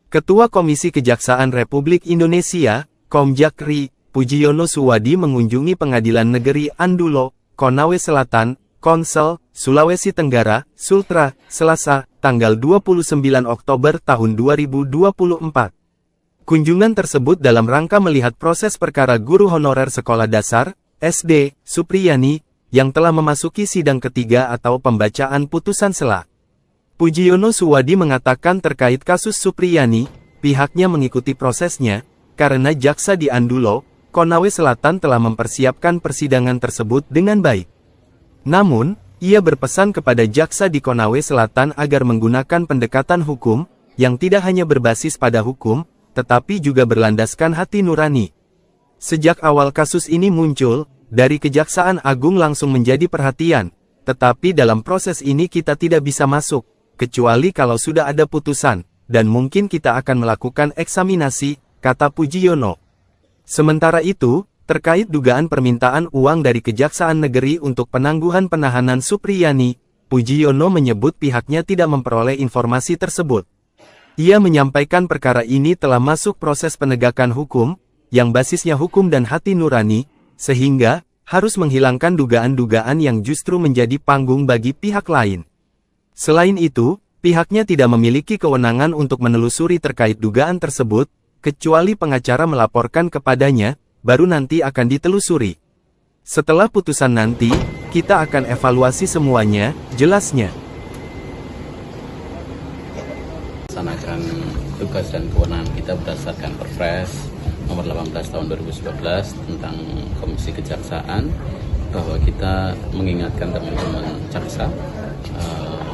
Ketua Komisi Kejaksaan Republik Indonesia, Komjak Ri. Pujiyono Suwadi mengunjungi Pengadilan Negeri Andulo, Konawe Selatan, Konsel, Sulawesi Tenggara, Sultra, Selasa, tanggal 29 Oktober tahun 2024. Kunjungan tersebut dalam rangka melihat proses perkara guru honorer sekolah dasar, SD, Supriyani, yang telah memasuki sidang ketiga atau pembacaan putusan sela. Pujiyono Suwadi mengatakan terkait kasus Supriyani, pihaknya mengikuti prosesnya, karena jaksa di Andulo, Konawe Selatan telah mempersiapkan persidangan tersebut dengan baik. Namun, ia berpesan kepada jaksa di Konawe Selatan agar menggunakan pendekatan hukum, yang tidak hanya berbasis pada hukum, tetapi juga berlandaskan hati nurani. Sejak awal kasus ini muncul, dari Kejaksaan Agung langsung menjadi perhatian, tetapi dalam proses ini kita tidak bisa masuk, kecuali kalau sudah ada putusan, dan mungkin kita akan melakukan eksaminasi, kata Pujiyono. Sementara itu, terkait dugaan permintaan uang dari Kejaksaan Negeri untuk penangguhan penahanan Supriyani, Pujiyono menyebut pihaknya tidak memperoleh informasi tersebut. Ia menyampaikan perkara ini telah masuk proses penegakan hukum, yang basisnya hukum dan hati nurani, sehingga harus menghilangkan dugaan-dugaan yang justru menjadi panggung bagi pihak lain. Selain itu, pihaknya tidak memiliki kewenangan untuk menelusuri terkait dugaan tersebut, kecuali pengacara melaporkan kepadanya, baru nanti akan ditelusuri. Setelah putusan nanti, kita akan evaluasi semuanya, jelasnya. Melaksanakan tugas dan kewenangan kita berdasarkan Perpres nomor 18 tahun 2019 tentang Komisi Kejaksaan, bahwa kita mengingatkan teman-teman jaksa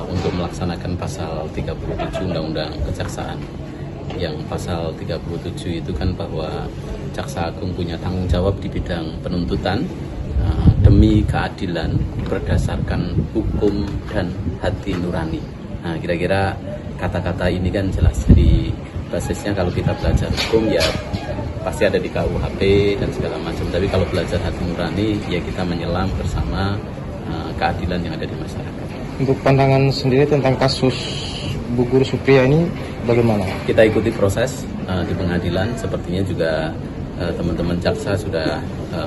untuk melaksanakan pasal 37 Undang-Undang Kejaksaan. Yang pasal 37 itu kan bahwa Jaksa Agung punya tanggung jawab di bidang penuntutan demi keadilan berdasarkan hukum dan hati nurani. Nah, kira-kira kata-kata ini kan jelas. Jadi basisnya kalau kita belajar hukum ya pasti ada di KUHP dan segala macam. Tapi kalau belajar hati nurani ya kita menyelam bersama keadilan yang ada di masyarakat. Untuk pandangan sendiri tentang kasus Bu Guru Supriyani bagaimana? Kita ikuti proses di pengadilan. Sepertinya juga teman-teman jaksa sudah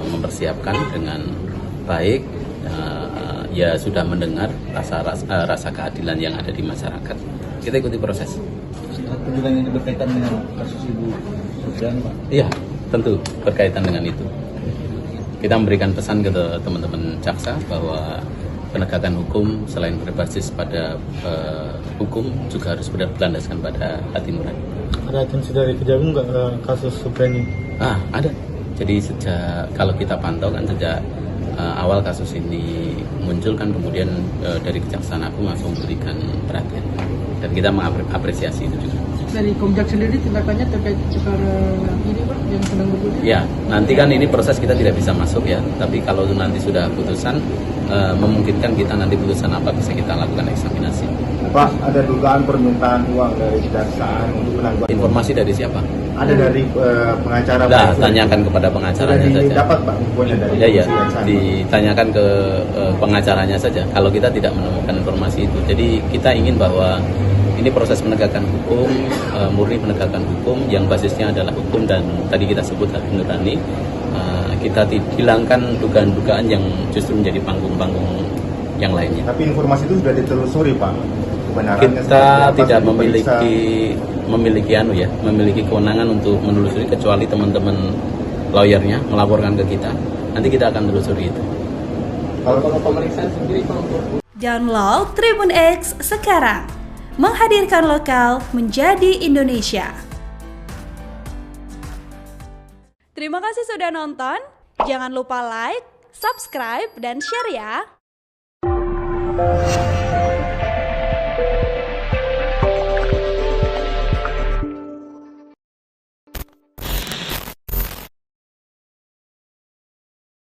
mempersiapkan dengan baik. Ya sudah mendengar rasa keadilan yang ada di masyarakat. Kita ikuti proses. Keadilan yang berkaitan dengan kasus Ibu Supriyani, Pak? Iya, tentu berkaitan dengan itu. Kita memberikan pesan ke teman-teman jaksa bahwa penegakan hukum selain berbasis pada hukum juga harus berlandaskan pada hati nurani. Ada atensi dari Kejagung nggak kasus Supriyani? Ada. Jadi kalau kita pantau kan sejak awal kasus ini muncul kan kemudian dari Kejaksaan Agung langsung memberikan perhatian dan kita mengapresiasi itu juga. Dari Komjak sendiri tindakannya terkait perkara ini Pak yang sedang bergulir? Ya, nanti kan ini proses kita tidak bisa masuk ya, tapi kalau nanti sudah putusan memungkinkan kita nanti putusan apa bisa kita lakukan eksaminasi. Pak, ada dugaan permintaan uang dari Kejaksaan untuk penangguhan. Informasi dari siapa? Ada dari pengacara. Nah, tanyakan kepada pengacaranya saja. Dapat Pak infonya dari ya, ditanyakan ke pengacaranya saja. Kalau kita tidak menemukan informasi itu, jadi kita ingin bahwa ini proses penegakan hukum, murni penegakan hukum yang basisnya adalah hukum dan tadi kita sebut hati nurani. Kita hilangkan dugaan-dugaan yang justru menjadi panggung-panggung yang lainnya. Tapi informasi itu sudah ditelusuri Pak. Kita tidak memiliki kewenangan untuk menelusuri kecuali teman-teman lawyernya melaporkan ke kita. Nanti kita akan telusuri itu. Kalau pemeriksaan sendiri Pak? Download Tribun X sekarang. Menghadirkan lokal menjadi Indonesia. Terima kasih sudah nonton. Jangan lupa like, subscribe, dan share ya.